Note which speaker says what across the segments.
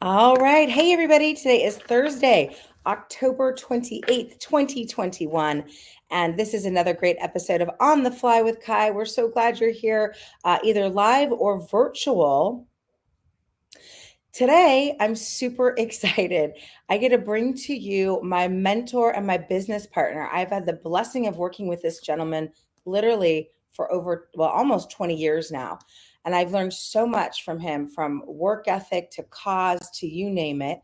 Speaker 1: All right. Hey, everybody. Today is Thursday, October 28th, 2021. And this is another great episode of On the Fly with Kai. We're so glad you're here, either live or virtual. Today, I'm super excited. I get to bring to you my mentor and my business partner. I've had the blessing of working with this gentleman literally for almost 20 years now. And I've learned so much from him, from work ethic to cause to you name it.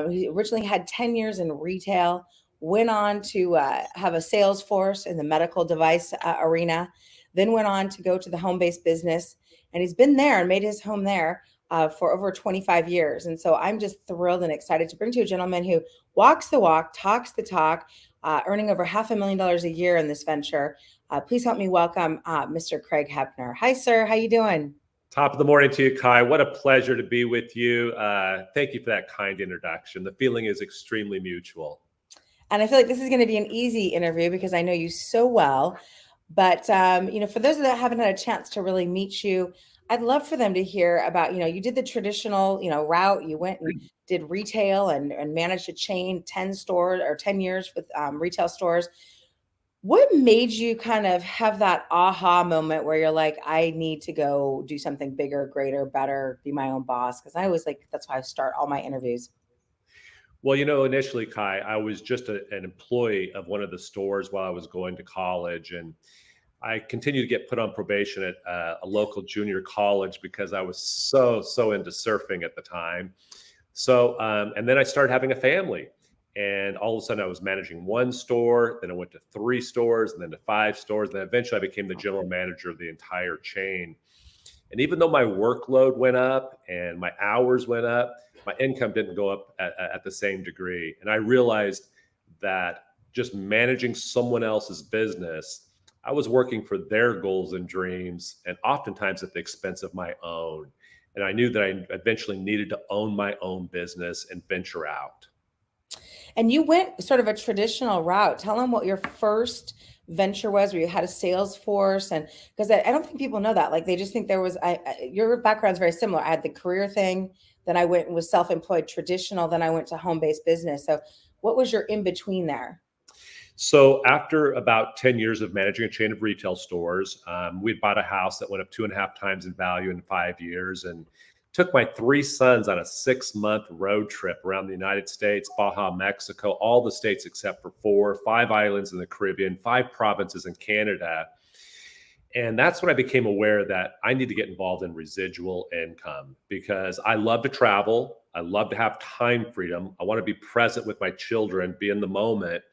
Speaker 1: He originally had 10 years in retail, went on to have a sales force in the medical device arena, then went on to go to the home based business. And he's been there and made his home there for over 25 years. And so I'm just thrilled and excited to bring to you a gentleman who walks the walk, talks the talk, earning over $500,000 a year in this venture. Please help me welcome Mr. Craig HEPNER. Hi, sir. How you doing?
Speaker 2: Top of the morning to you, Kai. What a pleasure to be with you. Thank you for that kind introduction. The feeling is extremely mutual.
Speaker 1: And I feel like this is going to be an easy interview because I know you so well. But, for those that haven't had a chance to really meet you, I'd love for them to hear about, you did the traditional, route. You went and did retail and managed a chain, 10 stores or 10 years with retail stores. What made you kind of have that aha moment where you're like, I need to go do something bigger, greater, better, be my own boss? Because I always that's why I start all my interviews.
Speaker 2: Well, initially, Kai, I was just an employee of one of the stores while I was going to college. And I continued to get put on probation at a local junior college because I was so into surfing at the time. So, and then I started having a family. And all of a sudden I was managing one store, then I went to 3 stores, and then to 5 stores. And then eventually I became the general manager of the entire chain. And even though my workload went up and my hours went up, my income didn't go up at the same degree. And I realized that just managing someone else's business, I was working for their goals and dreams, and oftentimes at the expense of my own. And I knew that I eventually needed to own my own business and venture out.
Speaker 1: And you went sort of a traditional route. Tell them what your first venture was, where you had a sales force, and because I don't think people know that. Like they just think there was. Your background's very similar. I had the career thing, then I went and was self-employed, traditional, then I went to home-based business. So, what was your in between there?
Speaker 2: So after about 10 years of managing a chain of retail stores, we bought a house that went up 2.5 times in value in 5 years, and took my 3 sons on a 6-month road trip around the United States, Baja, Mexico, all the states except for 5 islands in the Caribbean, 5 provinces in Canada. And that's when I became aware that I need to get involved in residual income because I love to travel. I love to have time freedom. I want to be present with my children, be in the moment.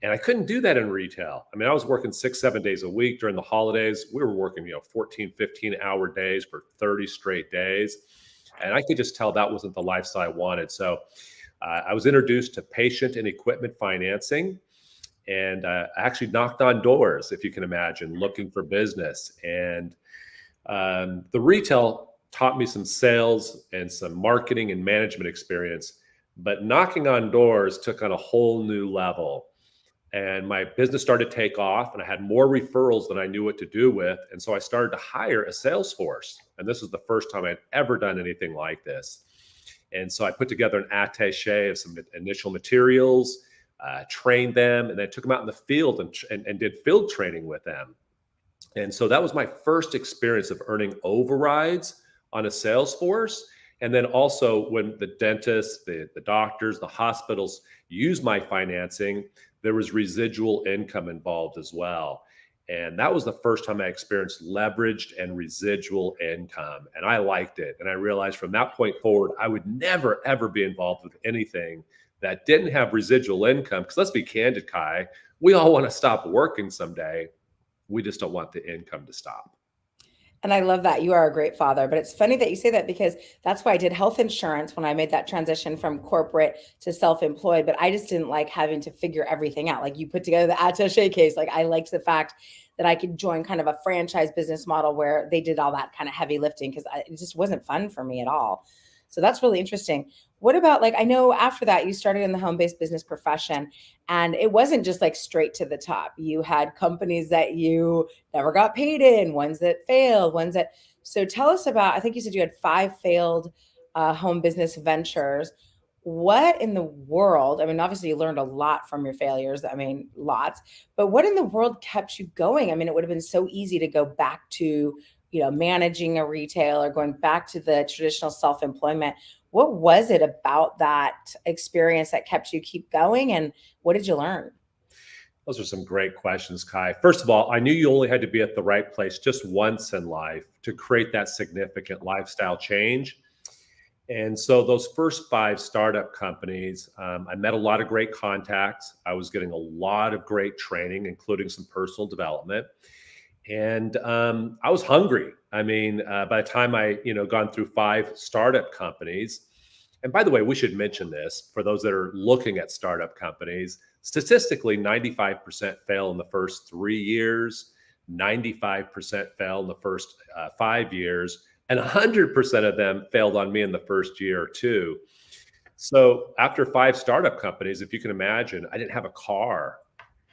Speaker 2: And I couldn't do that in retail. I mean, I was working 6, 7 days a week during the holidays. We were working, 14, 15-hour days for 30 straight days. And I could just tell that wasn't the lifestyle I wanted. So I was introduced to patient and equipment financing, and I actually knocked on doors, if you can imagine, looking for business. And the retail taught me some sales and some marketing and management experience, but knocking on doors took on a whole new level. And my business started to take off, and I had more referrals than I knew what to do with. And so I started to hire a sales force. And this was the first time I'd ever done anything like this. And so I put together an attaché of some initial materials, trained them, and then took them out in the field and did field training with them. And so that was my first experience of earning overrides on a sales force. And then also when the dentists, the doctors, the hospitals use my financing, there was residual income involved as well. And that was the first time I experienced leveraged and residual income. And I liked it. And I realized from that point forward, I would never, ever be involved with anything that didn't have residual income. Because let's be candid, Kai, we all want to stop working someday. We just don't want the income to stop.
Speaker 1: And I love that. You are a great father. But it's funny that you say that because that's why I did health insurance when I made that transition from corporate to self-employed. But I just didn't like having to figure everything out. Like you put together the attaché case. Like I liked the fact that I could join kind of a franchise business model where they did all that kind of heavy lifting because it just wasn't fun for me at all. So that's really interesting. What about I know after that you started in the home-based business profession, and it wasn't just like straight to the top. You had companies that you never got paid in, ones that failed, so tell us about, I think you said you had 5 failed home business ventures. What in the world? I mean, obviously, you learned a lot from your failures. I mean, lots. But what in the world kept you going? I mean, it would have been so easy to go back to, managing a retail or going back to the traditional self-employment. What was it about that experience that kept you keep going? And what did you learn?
Speaker 2: Those are some great questions, Kai. First of all, I knew you only had to be at the right place just once in life to create that significant lifestyle change. And so those first five startup companies, I met a lot of great contacts. I was getting a lot of great training, including some personal development. And I was hungry. I mean, by the time I, gone through five startup companies, and by the way, we should mention this for those that are looking at startup companies. Statistically, 95% fail in the first 3 years, 95% fail in the first 5 years, and 100% of them failed on me in the first year or two. So after five startup companies, if you can imagine, I didn't have a car.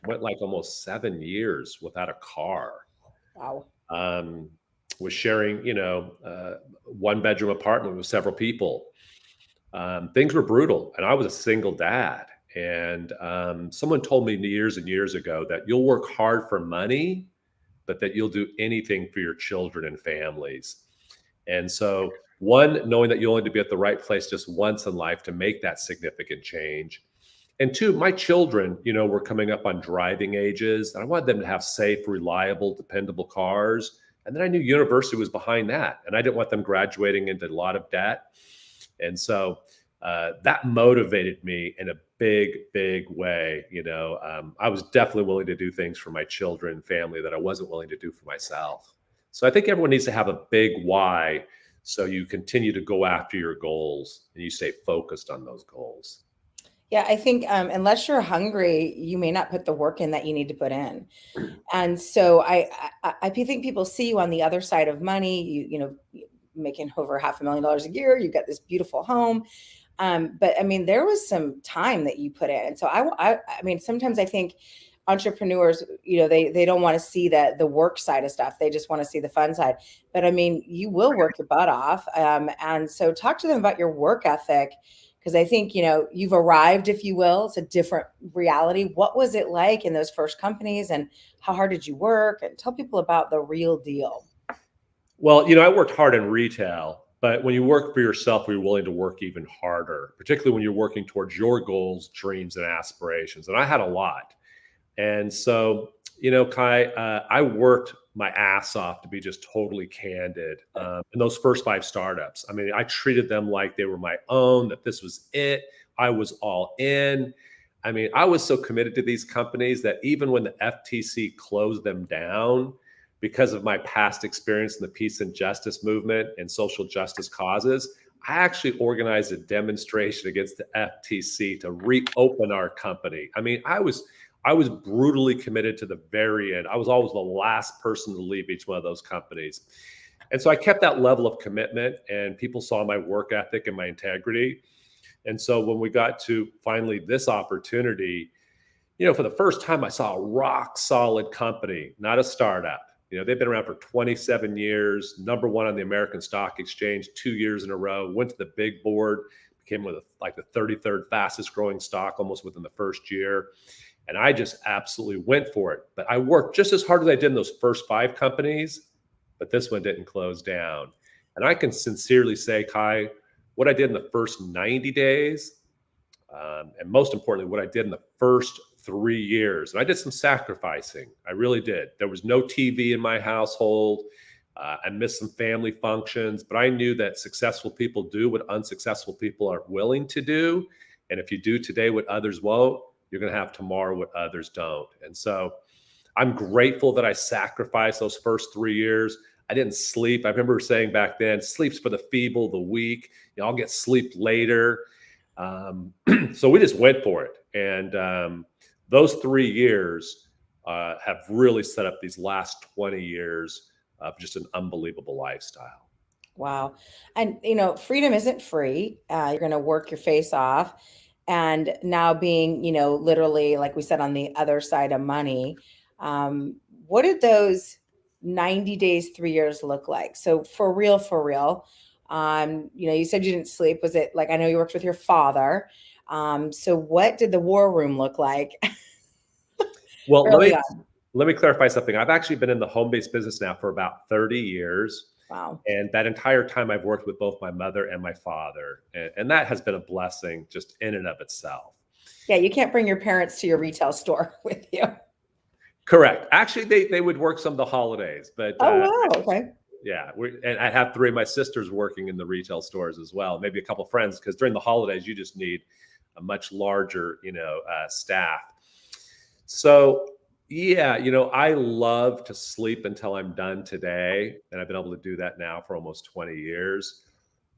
Speaker 2: Went like almost 7 years without a car.
Speaker 1: Wow.
Speaker 2: Um, was sharing, one bedroom apartment with several people. Things were brutal, and I was a single dad. And someone told me years and years ago that you'll work hard for money, but that you'll do anything for your children and families. And so, one, knowing that you only need to be at the right place just once in life to make that significant change. And two, my children, were coming up on driving ages, and I wanted them to have safe, reliable, dependable cars. And then I knew university was behind that, and I didn't want them graduating into a lot of debt. And so that motivated me in a big, big way. I was definitely willing to do things for my children and family that I wasn't willing to do for myself. So I think everyone needs to have a big why so you continue to go after your goals and you stay focused on those goals.
Speaker 1: Yeah, I think unless you're hungry, you may not put the work in that you need to put in. And so I think people see you on the other side of money. Making over $500,000 a year. You've got this beautiful home. But I mean, there was some time that you put in. And so I mean, sometimes I think entrepreneurs, they don't want to see the work side of stuff. They just want to see the fun side. But I mean, you will work your butt off. And so talk to them about your work ethic, because I think, you've arrived, if you will. It's a different reality. What was it like in those first companies, and how hard did you work? And tell people about the real deal.
Speaker 2: Well, I worked hard in retail, but when you work for yourself, you're willing to work even harder, particularly when you're working towards your goals, dreams, and aspirations. And I had a lot. And so, Kai, I worked my ass off, to be just totally candid, in those first five startups. I mean, I treated them like they were my own, that this was it. I was all in. I mean, I was so committed to these companies that even when the FTC closed them down, because of my past experience in the peace and justice movement and social justice causes, I actually organized a demonstration against the FTC to reopen our company. I mean, I was brutally committed to the very end. I was always the last person to leave each one of those companies. And so I kept that level of commitment, and people saw my work ethic and my integrity. And so when we got to finally this opportunity, for the first time, I saw a rock solid company, not a startup. They've been around for 27 years, number one on the American Stock Exchange 2 years in a row, went to the big board, became one of the 33rd fastest growing stock almost within the first year. And I just absolutely went for it. But I worked just as hard as I did in those first five companies, but this one didn't close down. And I can sincerely say, Kai, what I did in the first 90 days, and most importantly, what I did in the first 3 years. And I did some sacrificing. I really did. There was no TV in my household. I missed some family functions, but I knew that successful people do what unsuccessful people are willing to do. And if you do today what others won't, you're going to have tomorrow what others don't. And so I'm grateful that I sacrificed those first 3 years. I didn't sleep. I remember saying back then, sleep's for the feeble, the weak. I'll get sleep later. So we just went for it. And those 3 years have really set up these last 20 years of just an unbelievable lifestyle.
Speaker 1: Wow. And, freedom isn't free. You're going to work your face off. And now being, literally, like we said, on the other side of money, what did those 90 days, 3 years look like? So for real, You said you didn't sleep. Was it like, I know you worked with your father. So what did the war room look like
Speaker 2: Well,
Speaker 1: early on?
Speaker 2: let me clarify something. I've actually been in the home-based business now for about 30 years.
Speaker 1: Wow.
Speaker 2: And that entire time I've worked with both my mother and my father. And that has been a blessing just in and of itself.
Speaker 1: Yeah, you can't bring your parents to your retail store with you.
Speaker 2: Correct. Actually, they would work some of the holidays, but
Speaker 1: Oh, wow. Okay.
Speaker 2: yeah, and I have three of my sisters working in the retail stores as well, maybe a couple friends, because during the holidays you just need a much larger, staff. So yeah, I love to sleep until I'm done today, and I've been able to do that now for almost 20 years.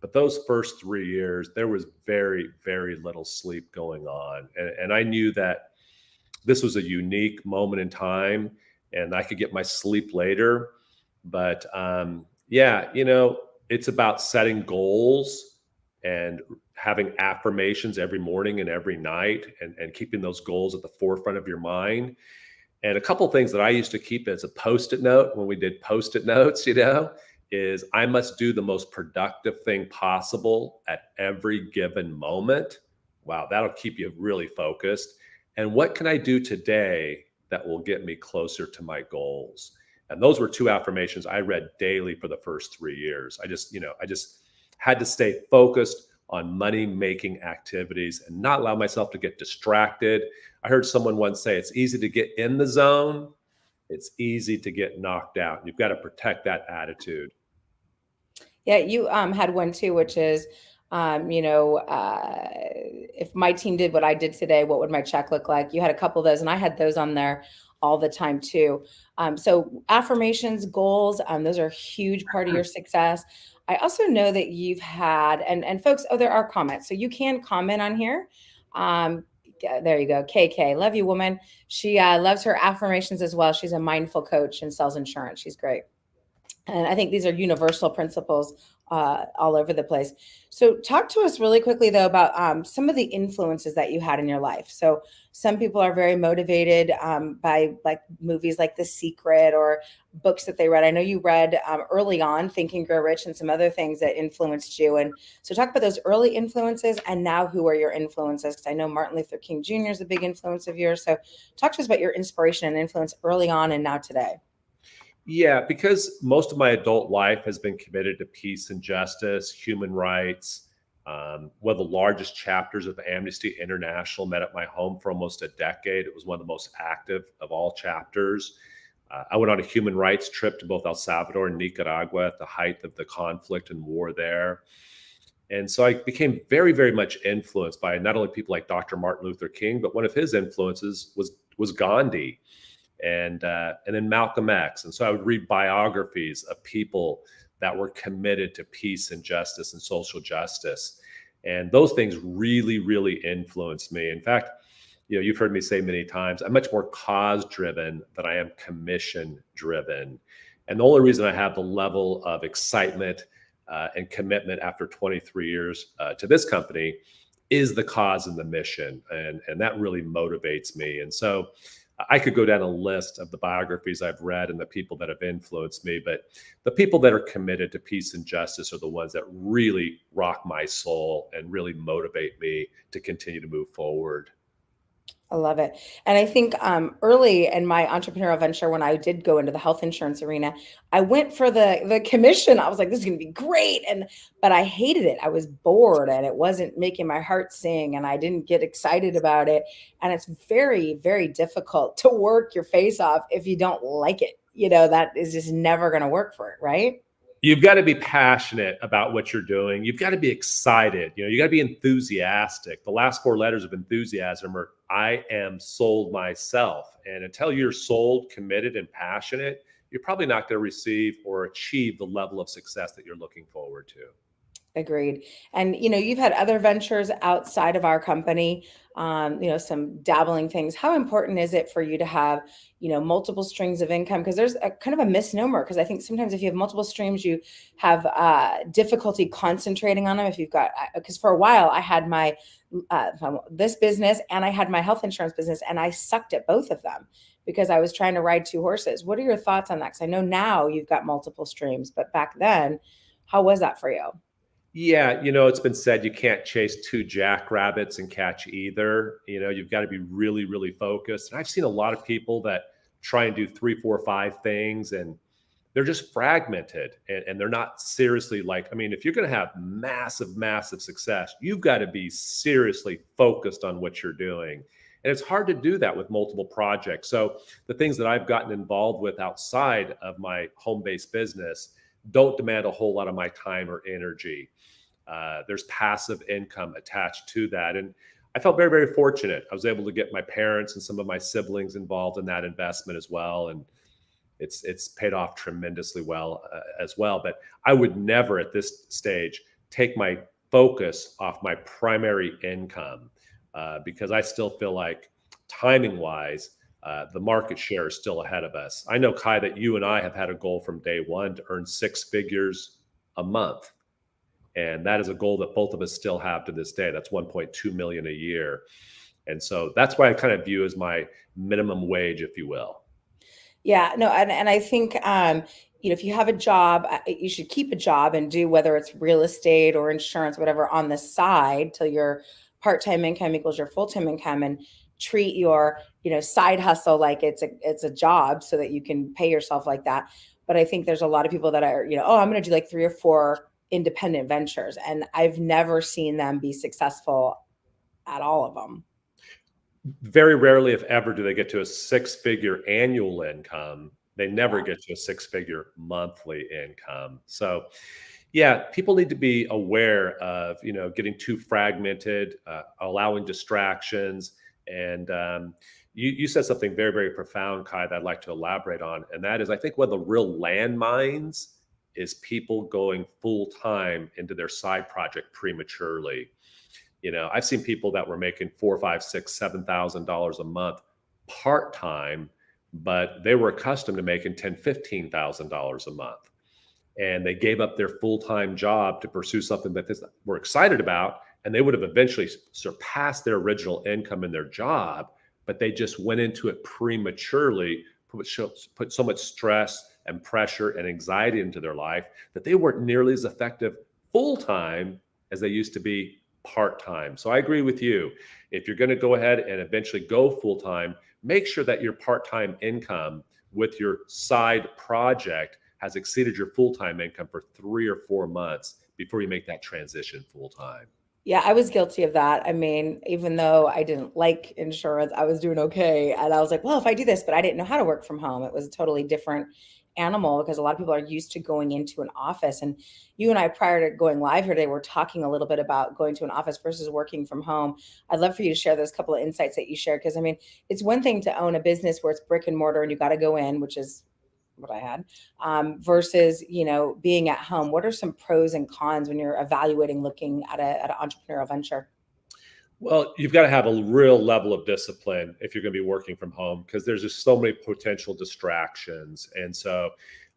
Speaker 2: But those first 3 years, there was very, very little sleep going on, and I knew that this was a unique moment in time, and I could get my sleep later. But yeah, it's about setting goals and having affirmations every morning and every night, and keeping those goals at the forefront of your mind. And a couple things that I used to keep as a post-it note when we did post-it notes, is I must do the most productive thing possible at every given moment. Wow, that'll keep you really focused. And what can I do today that will get me closer to my goals? And those were two affirmations I read daily for the first 3 years. I just had to stay focused on money making activities and not allow myself to get distracted. I heard someone once say it's easy to get in the zone, it's easy to get knocked out. You've got to protect that attitude.
Speaker 1: Yeah, you had one too, which is, if my team did what I did today, what would my check look like? You had a couple of those, and I had those on there all the time too. So affirmations, goals, those are a huge part of your success. I also know that you've had, and folks, oh, there are comments, so you can comment on here. Yeah, there you go, KK, love you, woman. She loves her affirmations as well. She's a mindful coach and sells insurance. She's great. And I think these are universal principles all over the place. So, talk to us really quickly, though, about some of the influences that you had in your life. So, some people are very motivated by like movies like The Secret or books that they read. I know you read early on Think and Grow Rich and some other things that influenced you. And so, talk about those early influences and now who are your influences? Because I know Martin Luther King Jr. is a big influence of yours. So, talk to us about your inspiration and influence early on and now today.
Speaker 2: Yeah, because most of my adult life has been committed to peace and justice, human rights. One of the largest chapters of Amnesty International met at my home for almost a decade. It was one of the most active of all chapters. I went on a human rights trip to both El Salvador and Nicaragua at the height of the conflict and war there. And so I became very, very much influenced by not only people like Dr. Martin Luther King, but one of his influences was Gandhi and then Malcolm X. And so I would read biographies of people that were committed to peace and justice and social justice. And those things really, really influenced me. In fact, you've heard me say many times, I'm much more cause driven than I am commission driven. And the only reason I have the level of excitement and commitment after 23 years to this company is the cause and the mission. And that really motivates me. And so I could go down a list of the biographies I've read and the people that have influenced me, but the people that are committed to peace and justice are the ones that really rock my soul and really motivate me to continue to move forward.
Speaker 1: I love it. And I think early in my entrepreneurial venture, when I did go into the health insurance arena, I went for the commission. I was like, this is going to be great. But I hated it. I was bored and it wasn't making my heart sing and I didn't get excited about it. And it's very, very difficult to work your face off if you don't like it. That is just never going to work for it, right?
Speaker 2: You've got to be passionate about what you're doing. You've got to be excited. You got to be enthusiastic. The last four letters of enthusiasm are I am sold myself. And until you're sold, committed, and passionate, you're probably not going to receive or achieve the level of success that you're looking forward to.
Speaker 1: Agreed. And you've had other ventures outside of our company, some dabbling things. How important is it for you to have, multiple streams of income? Because there's a kind of a misnomer. Because I think sometimes if you have multiple streams, you have difficulty concentrating on them. If you've got, because for a while I had my this business and I had my health insurance business, and I sucked at both of them because I was trying to ride two horses. What are your thoughts on that? Because I know now you've got multiple streams, but back then, how was that for you?
Speaker 2: Yeah, it's been said you can't chase two jackrabbits and catch either. You've got to be really, really focused. And I've seen a lot of people that try and do three, four, five things, and they're just fragmented, and they're not seriously like, I mean, if you're going to have massive, massive success, you've got to be seriously focused on what you're doing. And it's hard to do that with multiple projects. So the things that I've gotten involved with outside of my home based business don't demand a whole lot of my time or energy. There's passive income attached to that. And I felt very, very fortunate. I was able to get my parents and some of my siblings involved in that investment as well. And it's paid off tremendously well as well. But I would never at this stage take my focus off my primary income because I still feel like timing wise, the market share is still ahead of us. I know, Kai, that you and I have had a goal from day one to earn six figures a month. And that is a goal that both of us still have to this day. That's 1.2 million a year. And so that's why I kind of view as my minimum wage, if you will.
Speaker 1: Yeah, no, and I think if you have a job, you should keep a job and do whether it's real estate or insurance, whatever, on the side till your part-time income equals your full-time income, and treat your side hustle like it's a job so that you can pay yourself like that. But I think there's a lot of people that are oh, I'm going to do like three or four independent ventures, and I've never seen them be successful at all of them.
Speaker 2: Very rarely, if ever, do they get to a six-figure annual income. They never get to a six-figure monthly income. So, yeah, people need to be aware of, getting too fragmented, allowing distractions. And you said something very, very profound, Kai, that I'd like to elaborate on. And that is, I think one of the real landmines is people going full time into their side project prematurely. I've seen people that were making $4, 5, 6, $7,000 a month part time, but they were accustomed to making $10, $15,000 a month, and they gave up their full time job to pursue something that they were excited about, and they would have eventually surpassed their original income in their job, but they just went into it prematurely, put so much stress and pressure and anxiety into their life that they weren't nearly as effective full time as they used to be part-time. So I agree with you. If you're going to go ahead and eventually go full-time, make sure that your part-time income with your side project has exceeded your full-time income for 3 or 4 months before you make that transition full-time.
Speaker 1: Yeah, I was guilty of that. I mean, even though I didn't like insurance, I was doing okay. And I was like, well, if I do this, but I didn't know how to work from home. It was a totally different animal because a lot of people are used to going into an office. And you and I, prior to going live here today, we're talking a little bit about going to an office versus working from home. I'd love for you to share those couple of insights that you shared. Because I mean, it's one thing to own a business where it's brick and mortar and you got to go in, which is what I had, versus, being at home. What are some pros and cons when you're evaluating looking at an entrepreneurial venture?
Speaker 2: Well, you've got to have a real level of discipline if you're going to be working from home because there's just so many potential distractions. And so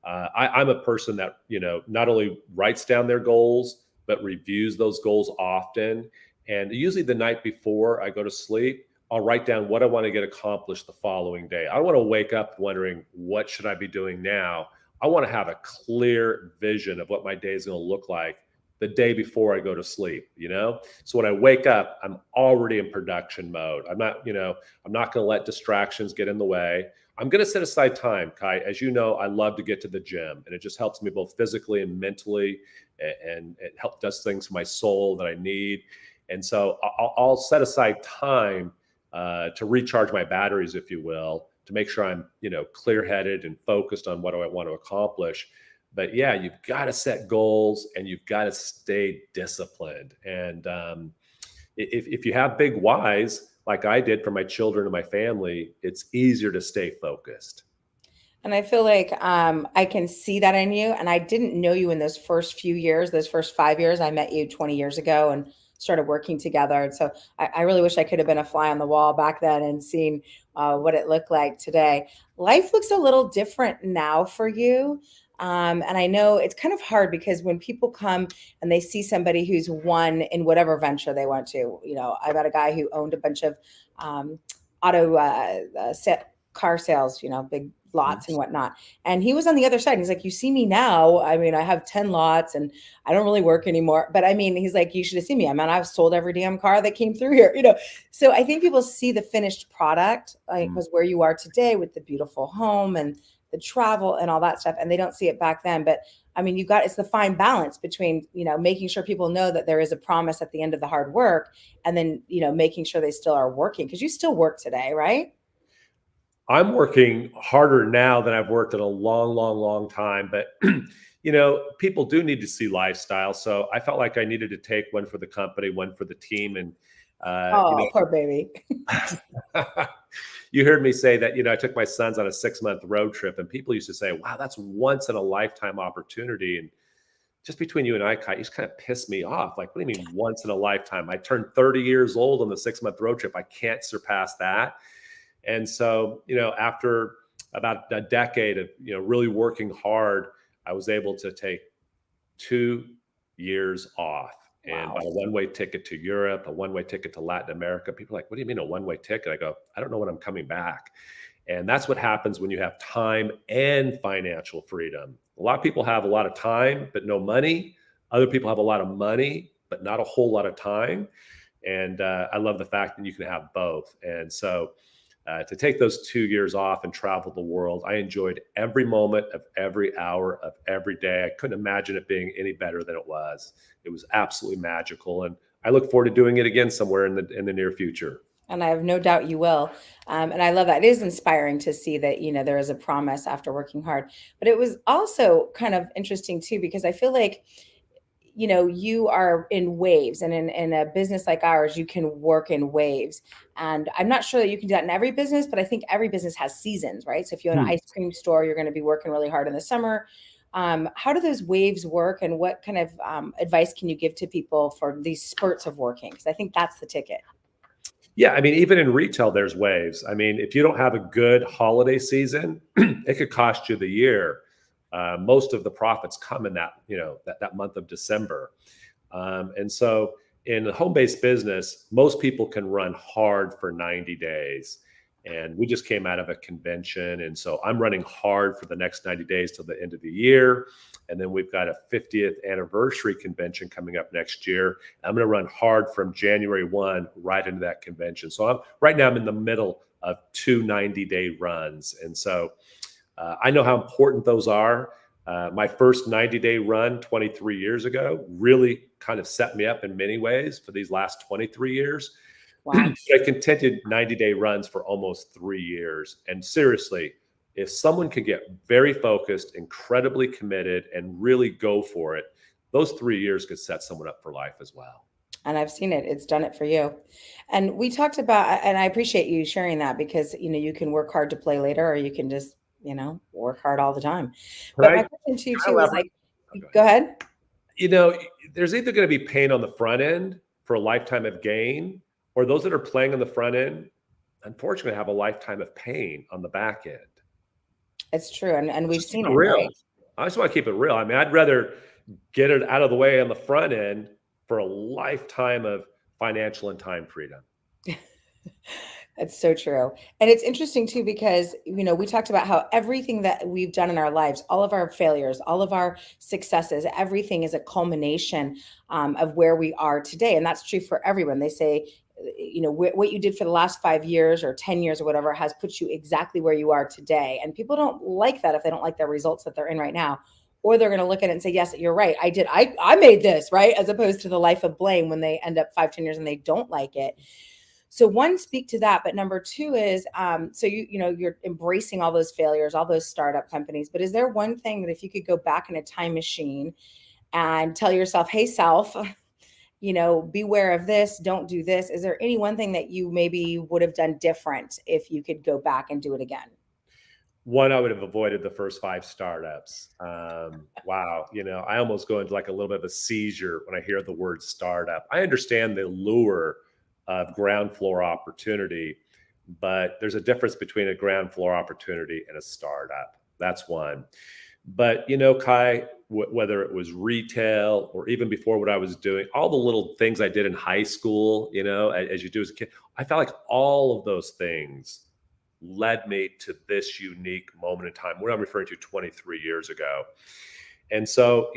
Speaker 2: I'm a person that, not only writes down their goals, but reviews those goals often. And usually the night before I go to sleep, I'll write down what I want to get accomplished the following day. I don't want to wake up wondering, what should I be doing now? I want to have a clear vision of what my day is going to look like the day before I go to sleep, So when I wake up, I'm already in production mode. I'm not going to let distractions get in the way. I'm going to set aside time, Kai. As you know, I love to get to the gym, and it just helps me both physically and mentally, and it does things for my soul that I need. And so I'll set aside time to recharge my batteries, if you will, to make sure I'm, clear-headed and focused on what I want to accomplish. But yeah, you've got to set goals and you've got to stay disciplined. And if you have big whys, like I did for my children and my family, it's easier to stay focused.
Speaker 1: And I feel like I can see that in you. And I didn't know you in those first few years, those first 5 years. I met you 20 years ago and started working together. And so I really wish I could have been a fly on the wall back then and seen what it looked like today. Life looks a little different now for you. And I know it's kind of hard because when people come and they see somebody who's won in whatever venture they want to, I've got a guy who owned a bunch of auto car sales, big lots and whatnot. And he was on the other side. He's like, you see me now. I mean, I have 10 lots and I don't really work anymore. But I mean, he's like, you should have seen me. I mean, I've sold every damn car that came through here. So I think people see the finished product, like was where you are today with the beautiful home and the travel and all that stuff. And they don't see it back then. But I mean, it's the fine balance between, making sure people know that there is a promise at the end of the hard work, and then, making sure they still are working, because you still work today, right?
Speaker 2: I'm working harder now than I've worked in a long, long, long time. But, people do need to see lifestyle. So I felt like I needed to take one for the company, one for the team. And,
Speaker 1: Oh, poor baby.
Speaker 2: you heard me say that, I took my sons on a 6-month road trip, and people used to say, wow, that's once in a lifetime opportunity. And just between you and I, Kai, you just kind of pissed me off. Like, what do you mean once in a lifetime? I turned 30 years old on the 6-month road trip. I can't surpass that. And so, after about a decade of, really working hard, I was able to take 2 years off and
Speaker 1: Wow.
Speaker 2: bought a one-way ticket to Europe, a one-way ticket to Latin America. People are like, what do you mean a one-way ticket? I go, I don't know when I'm coming back. And that's what happens when you have time and financial freedom. A lot of people have a lot of time, but no money. Other people have a lot of money, but not a whole lot of time. And I love the fact that you can have both. And so to take those 2 years off and travel the world, I enjoyed every moment of every hour of every day. I couldn't imagine it being any better than it was. It was absolutely magical. And I look forward to doing it again somewhere in the near future.
Speaker 1: And I have no doubt you will. And I love that. It is inspiring to see that, there is a promise after working hard. But it was also kind of interesting too, because I feel like, you are in waves, and in a business like ours, you can work in waves. And I'm not sure that you can do that in every business, but I think every business has seasons, right? So if you own an
Speaker 2: Hmm.
Speaker 1: ice cream store, you're going to be working really hard in the summer. How do those waves work, and what kind of advice can you give to people for these spurts of working? Because I think that's the ticket.
Speaker 2: Yeah, I mean, even in retail, there's waves. I mean, if you don't have a good holiday season, it could cost you the year. Most of the profits come in that month of December. And so in the home-based business, most people can run hard for 90 days. And we just came out of a convention. And so I'm running hard for the next 90 days till the end of the year. And then we've got a 50th anniversary convention coming up next year. I'm going to run hard from January 1 right into that convention. So right now I'm in the middle of 2 90-day runs. And so I know how important those are. My first 90-day run 23 years ago really kind of set me up in many ways for these last 23 years.
Speaker 1: Wow.
Speaker 2: I continued 90-day runs for almost 3 years. And seriously, if someone could get very focused, incredibly committed, and really go for it, those 3 years could set someone up for life as well.
Speaker 1: And I've seen it. It's done it for you. And we talked about, and I appreciate you sharing that, because, you can work hard to play later, or you can just, work hard all the time.
Speaker 2: Can
Speaker 1: But
Speaker 2: I,
Speaker 1: my
Speaker 2: can
Speaker 1: question to you
Speaker 2: I
Speaker 1: too is
Speaker 2: elaborate?
Speaker 1: like,
Speaker 2: Oh, go ahead.
Speaker 1: go ahead.
Speaker 2: You know, there's either going to be pain on the front end for a lifetime of gain, or those that are playing on the front end, unfortunately, have a lifetime of pain on the back end.
Speaker 1: It's true. And
Speaker 2: Let's
Speaker 1: we've
Speaker 2: just keep
Speaker 1: seen
Speaker 2: it
Speaker 1: it,
Speaker 2: real.
Speaker 1: right?
Speaker 2: I just want to keep it real. I mean, I'd rather get it out of the way on the front end for a lifetime of financial and time freedom.
Speaker 1: That's so true. And it's interesting too, because, we talked about how everything that we've done in our lives, all of our failures, all of our successes, everything is a culmination of where we are today. And that's true for everyone. They say, what you did for the last 5 years or 10 years or whatever has put you exactly where you are today. And people don't like that if they don't like their results that they're in right now. Or they're going to look at it and say, yes, you're right. I made this, right? As opposed to the life of blame when they end up 5, 10 years and they don't like it. So one, speak to that. But number two is, so you're embracing all those failures, all those startup companies. But is there one thing that if you could go back in a time machine and tell yourself, hey, self, beware of this, don't do this. Is there any one thing that you maybe would have done different if you could go back and do it again?
Speaker 2: One, I would have avoided the first 5 startups. Wow. I almost go into like a little bit of a seizure when I hear the word startup. I understand the lure of ground floor opportunity, but there's a difference between a ground floor opportunity and a startup. That's one. But, Kai, whether it was retail or even before what I was doing, all the little things I did in high school, as you do as a kid, I felt like all of those things led me to this unique moment in time. What I'm referring to 23 years ago. And so,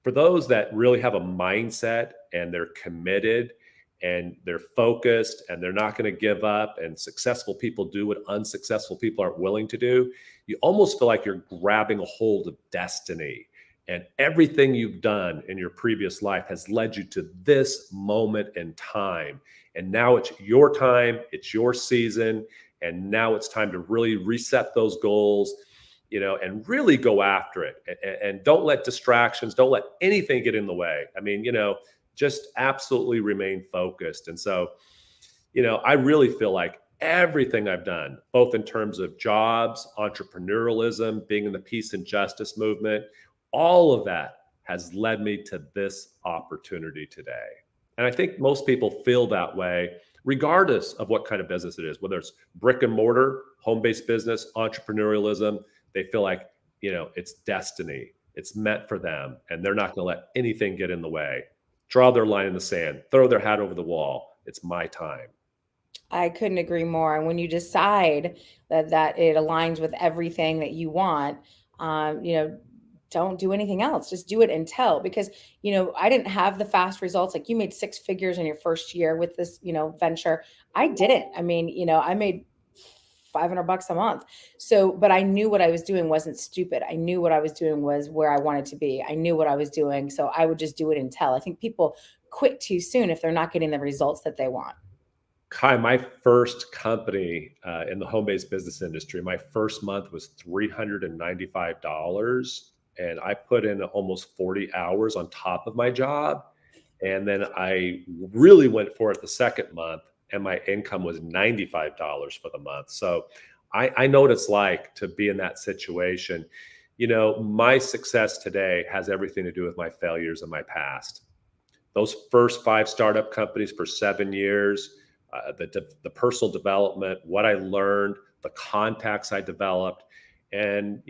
Speaker 2: for those that really have a mindset and they're committed and they're focused and they're not going to give up, and successful people do what unsuccessful people aren't willing to do, you almost feel like you're grabbing a hold of destiny. And everything you've done in your previous life has led you to this moment in time. And now it's your time, it's your season. And now it's time to really reset those goals, and really go after it. And don't let distractions, don't let anything get in the way. I mean, just absolutely remain focused. And so, I really feel like everything I've done, both in terms of jobs, entrepreneurialism, being in the peace and justice movement, all of that has led me to this opportunity today. And I think most people feel that way, regardless of what kind of business it is, whether it's brick and mortar, home-based business, entrepreneurialism. They feel like, it's destiny. It's meant for them, and they're not going to let anything get in the way. Draw their line in the sand, throw their hat over the wall. It's my time.
Speaker 1: I couldn't agree more. And when you decide that it aligns with everything that you want, don't do anything else. Just do it until, because, I didn't have the fast results. Like, you made six figures in your first year with this, venture. I didn't. I mean, I made $500 a month. So, but I knew what I was doing wasn't stupid. I knew what I was doing was where I wanted to be. I knew what I was doing. So I would just do it until. I think people quit too soon if they're not getting the results that they want.
Speaker 2: Kai, my first company in the home-based business industry, my first month was $395. And I put in almost 40 hours on top of my job. And then I really went for it the second month, and my income was $95 for the month. So I know what it's like to be in that situation. My success today has everything to do with my failures in my past. Those first 5 startup companies for 7 years, the personal development, what I learned, the contacts I developed. And,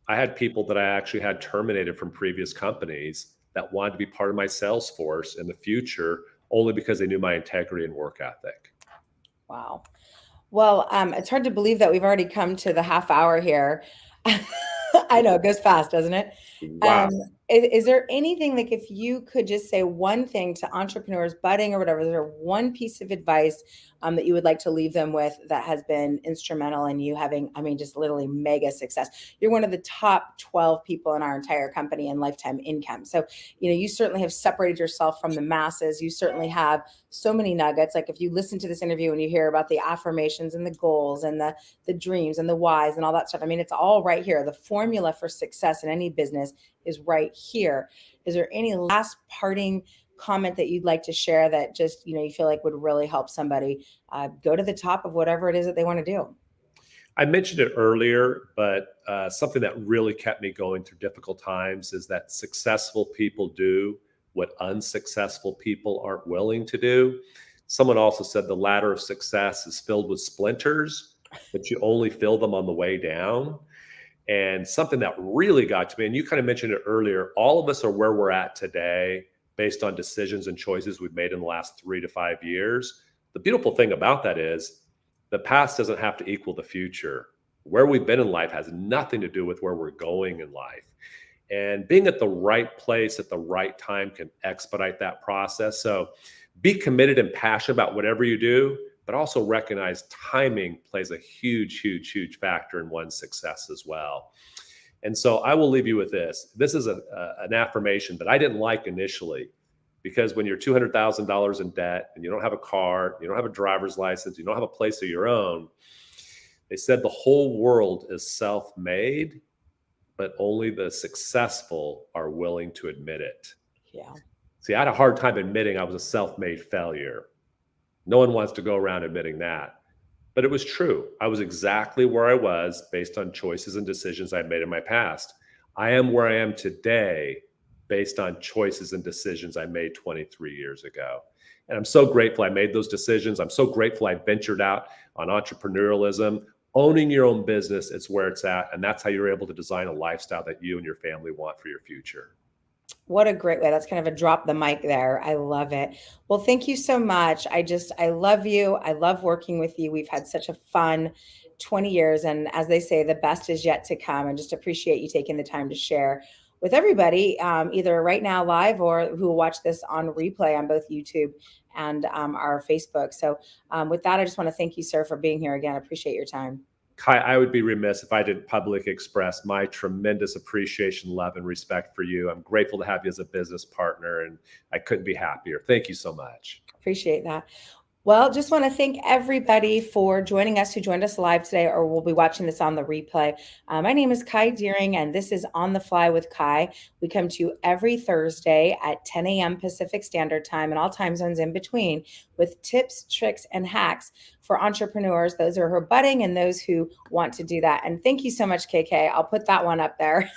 Speaker 2: I had people that I actually had terminated from previous companies that wanted to be part of my sales force in the future, only because they knew my integrity and work ethic.
Speaker 1: Wow. Well, it's hard to believe that we've already come to the half hour here. I know it goes fast, doesn't it?
Speaker 2: Wow.
Speaker 1: Um, is there anything, like, if you could just say one thing to entrepreneurs budding or whatever, is there one piece of advice that you would like to leave them with that has been instrumental in you having, I mean, just literally mega success? You're one of the top 12 people in our entire company in lifetime income. So, you certainly have separated yourself from the masses. You certainly have so many nuggets. Like, if you listen to this interview and you hear about the affirmations and the goals and the dreams and the whys and all that stuff, I mean, it's all right here. The formula for success in any business is right here. Is there any last parting comment that you'd like to share that just, you feel like would really help somebody go to the top of whatever it is that they want to do?
Speaker 2: I mentioned it earlier, but something that really kept me going through difficult times is that successful people do what unsuccessful people aren't willing to do. Someone also said the ladder of success is filled with splinters, but you only fill them on the way down. And something that really got to me, and you kind of mentioned it earlier, all of us are where we're at today based on decisions and choices we've made in the last 3 to 5 years. The beautiful thing about that is the past doesn't have to equal the future. Where we've been in life has nothing to do with where we're going in life. And being at the right place at the right time can expedite that process. So be committed and passionate about whatever you do, but also recognize timing plays a huge, huge, huge factor in one's success as well. And so I will leave you with this. This is an affirmation that I didn't like initially, because when you're $200,000 in debt and you don't have a car, you don't have a driver's license, you don't have a place of your own, they said the whole world is self-made, but only the successful are willing to admit it.
Speaker 1: Yeah.
Speaker 2: See, I had a hard time admitting I was a self-made failure. No one wants to go around admitting that. But it was true. I was exactly where I was based on choices and decisions I'd made in my past. I am where I am today based on choices and decisions I made 23 years ago. And I'm so grateful I made those decisions. I'm so grateful I ventured out on entrepreneurialism. Owning your own business, it's where it's at. And that's how you're able to design a lifestyle that you and your family want for your future.
Speaker 1: What a great way. That's kind of a drop the mic there. I love it. Well, thank you so much. I love you. I love working with you. We've had such a fun 20 years. And as they say, the best is yet to come. And just appreciate you taking the time to share with everybody, either right now live or who will watch this on replay on both YouTube and our Facebook. So with that, I just want to thank you, sir, for being here again. I appreciate your time.
Speaker 2: Kai, I would be remiss if I didn't publicly express my tremendous appreciation, love, and respect for you. I'm grateful to have you as a business partner, and I couldn't be happier. Thank you so much.
Speaker 1: Appreciate that. Well, just want to thank everybody for joining us who joined us live today or will be watching this on the replay. My name is Kai Deering, and this is On the Fly with Kai. We come to you every Thursday at 10 a.m. Pacific Standard Time and all time zones in between with tips, tricks, and hacks for entrepreneurs, those who are budding and those who want to do that. And thank you so much, KK. I'll put that one up there.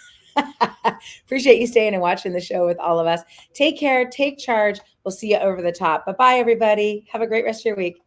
Speaker 1: Appreciate you staying and watching the show with all of us. Take care, take charge. We'll see you over the top. Bye-bye, everybody. Have a great rest of your week.